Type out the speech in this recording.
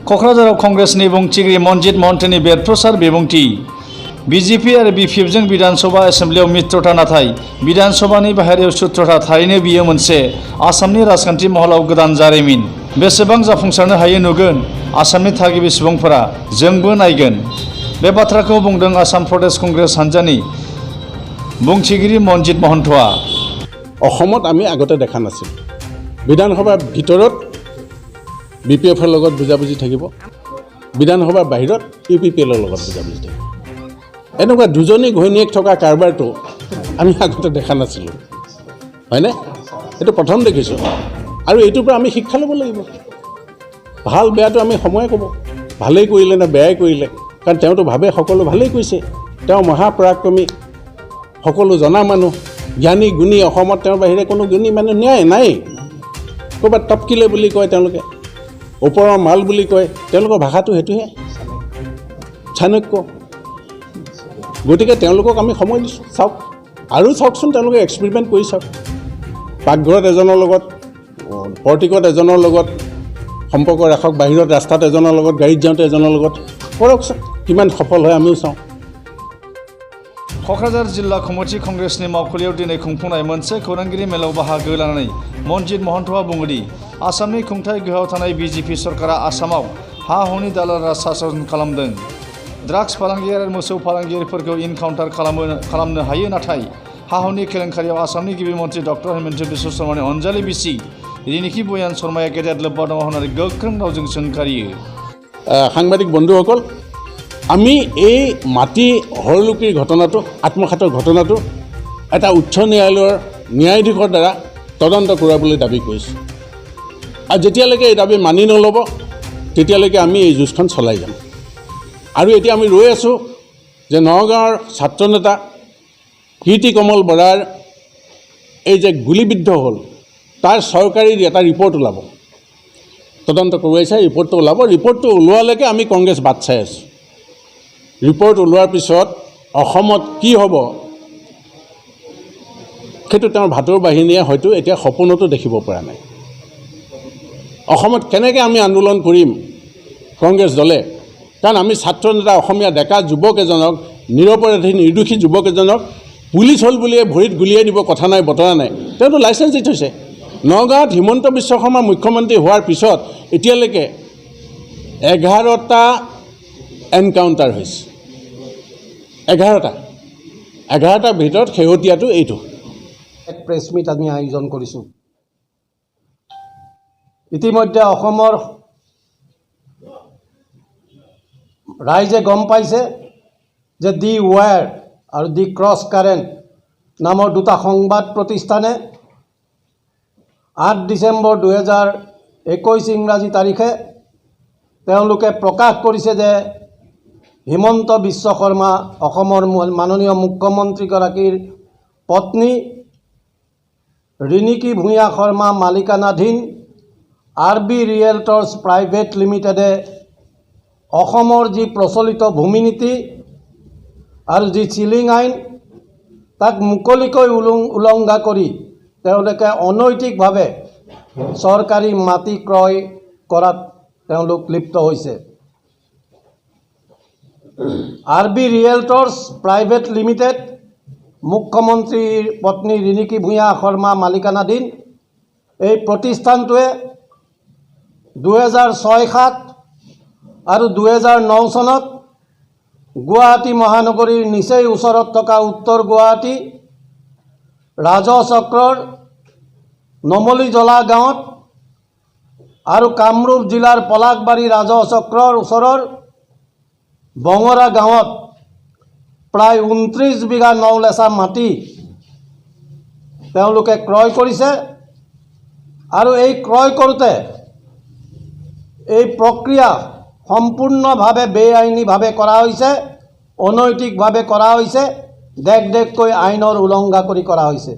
क'क्राझाराव कंग्रेसनि बुंथिगिरि मनजित महन्तीनि बेरफ्रुसार बिबुंथि बीजेपी आरो बीपीएफजों विधानसभा एसेम्बलियाव मित्रता नाथाय विधानसभानि बाहेरायाव सुत्रता थारैनो बियो मोनसे आसामनि राजखान्थि महलाव गोदान जारिमिन बेसेबां जाफुंसारनो हायो नुगोन आसामनि थागिबि सुबुंफोरा जोंबो नायगोन बे बाथ्राखौ बुंदों आसाम प्रदेश कंग्रेस हान्जानि बुंथिगिरि मनजित महन्तआ অসমত আমি আগতে দেখা নাছিল বিধানসভাৰ ভিতৰত বিপিএফৰ লগত বুজাবুজি থাকিব বিধানসভাৰ বাহিৰত ইউপিপিএলৰ লগত বুজাবুজি থাকিব এনেকুৱা দুজনী ঘৈণীয়েক থকা কাৰবাৰটো আমি আগতে দেখা নাছিলোঁ হয়নে এইটো প্ৰথম দেখিছোঁ আৰু এইটোৰ পৰা আমি শিক্ষা ল'ব লাগিব ভাল বেয়াটো আমি সময়ে ক'ব ভালেই কৰিলে নে বেয়াই কৰিলে কাৰণ তেওঁতো ভাবে সকলো ভালেই কৰিছে তেওঁ মহাপৰাক্ৰমী সকলো জনা মানুহ জ্ঞানী গুণী অসমত তেওঁৰ বাহিৰে কোনো গুণী মানুহ নাই ক'ৰবাত টপকিলে বুলি কয় তেওঁলোকে ওপৰৰ মাল বুলি কয় তেওঁলোকৰ ভাষাটো সেইটোহে চাণক্য গতিকে তেওঁলোকক আমি সময় দিছোঁ চাওক আৰু চাওকচোন তেওঁলোকে এক্সপেৰিমেণ্ট কৰি চাওক পাকঘৰত এজনৰ লগত পৰ্টিকত এজনৰ লগত সম্পৰ্ক ৰাখক বাহিৰত ৰাস্তাত এজনৰ লগত গাড়ীত যাওঁতে এজনৰ লগত কৰকচোন কিমান সফল হয় আমিও চাওঁ क'क्राझार जिल्ला कमिटि कंग्रेसनि मावखुलियाव दिनै खुंफुंनाय मोनसे खौरांगिरि मेलाव बाहागो लानानै मनजित महन्तआ बुङोदि आसामनि खुंथाय गोहोआव थानाय बीजेपी सरकारा आसामाव हा हुनि दालाल राज सासन खालामदों ड्राग्स फालांगियारि आरो मोसौ फालांगियारिफोरखौ इनकाउन्टार खालामनो हायो नाथाय हा हुनि केलेंकारियाव आसामनि गिबि मन्थ्रि डक्टर हिमन्त बिश्व शर्मानि अनजालि बिसि रिनिकि बयान शर्माया गेदेर लोब्बा दङ होननानै गोख्रों रावजों सोंखारियो সাংবাদিক বন্ধুসকল আমি এই মাটি হৰলুকিৰ ঘটনাটো আত্মঘাতৰ ঘটনাটো এটা উচ্চ ন্যায়ালয়ৰ ন্যায়াধীশৰ দ্বাৰা তদন্ত কৰাবলৈ দাবী কৰিছোঁ আৰু যেতিয়ালৈকে এই দাবী মানি নল'ব তেতিয়ালৈকে আমি এই যুঁজখন চলাই যাম আৰু এতিয়া আমি ৰৈ আছোঁ যে নগাঁৱৰ ছাত্ৰ নেতা কীৰ্তি কমল বৰাৰ এই যে গুলীবিদ্ধ হ'ল তাৰ চৰকাৰী এটা ৰিপৰ্ট ওলাব তদন্ত কৰোৱাইছে ৰিপৰ্টটো ওলাব ৰিপৰ্টটো ওলোৱালৈকে আমি কংগ্ৰেছ বাট চাই আছোঁ ৰিপৰ্ট ওলোৱাৰ পিছত অসমত কি হ'ব সেইটো তেওঁৰ ভাটৌৰ বাহিনীয়ে হয়তো এতিয়া সপোনতো দেখিব পৰা নাই অসমত কেনেকৈ আমি আন্দোলন কৰিম কংগ্ৰেছ দলে কাৰণ আমি ছাত্ৰ নেতা অসমীয়া ডেকা যুৱক এজনক নিৰপৰাধী নিৰ্দোষী যুৱক এজনক পুলিচ হ'ল বুলিয়ে ভৰিত গুলিয়াই দিব কথা নাই বতৰা নাই তেওঁতো লাইচেঞ্চ দি থৈছে নগাঁৱত হিমন্ত বিশ্ব শৰ্মা মুখ্যমন্ত্ৰী হোৱাৰ পিছত এতিয়ালৈকে 11টা এনকাউণ্টাৰ হৈছে 11টাৰ ভিতৰত শেহতীয়াটো এইটো এক প্ৰেছ মিট আমি আয়োজন কৰিছোঁ ইতিমধ্যে অসমৰ ৰাইজে গম পাইছে যে দি ৱায়াৰ আৰু দি ক্ৰছ কাৰেণ্ট নামৰ দুটা সংবাদ প্ৰতিষ্ঠানে 8 ডিচেম্বৰ 2021 ইংৰাজী তাৰিখে তেওঁলোকে প্ৰকাশ কৰিছে যে হিমন্ত বিশ্ব শৰ্মা অসমৰ মাননীয় মুখ্যমন্ত্ৰীগৰাকীৰ পত্নী ৰিনিকি ভূঞা শৰ্মা মালিকানাধীন RB ৰিয়েলটৰ্ছ প্ৰাইভেট লিমিটেডে অসমৰ যি প্ৰচলিত ভূমি নীতি আৰু যি চিলিং আইন তাক মুকলিকৈ উলংঘা কৰি তেওঁলোকে অনৈতিকভাৱে চৰকাৰী মাটি ক্ৰয় কৰাত তেওঁলোক লিপ্ত হৈছে RB ৰিয়েলটৰ্ছ প্ৰাইভেট লিমিটেড মুখ্যমন্ত্ৰীৰ পত্নী ৰিনিকি ভূঞা শৰ্মা মালিকানাধীন এই প্ৰতিষ্ঠানটোৱে 2006-07 আৰু 2009 চনত গুৱাহাটী মহানগৰীৰ নিচেই ওচৰত থকা উত্তৰ গুৱাহাটী ৰাজহ চক্ৰৰ নমলীজলা গাঁৱত আৰু কামৰূপ জিলাৰ পলাশবাৰী ৰাজহ চক্ৰৰ ওচৰৰ বঙৰা গাঁৱত প্ৰায় 29 বিঘা নলেচা মাটি তেওঁলোকে ক্ৰয় কৰিছে আৰু এই ক্ৰয় কৰোঁতে এই প্ৰক্ৰিয়া সম্পূৰ্ণভাৱে বেআইনীভাৱে কৰা হৈছে অনৈতিকভাৱে কৰা হৈছে দেখ দেখকৈ আইনৰ উলংঘা কৰি কৰা হৈছে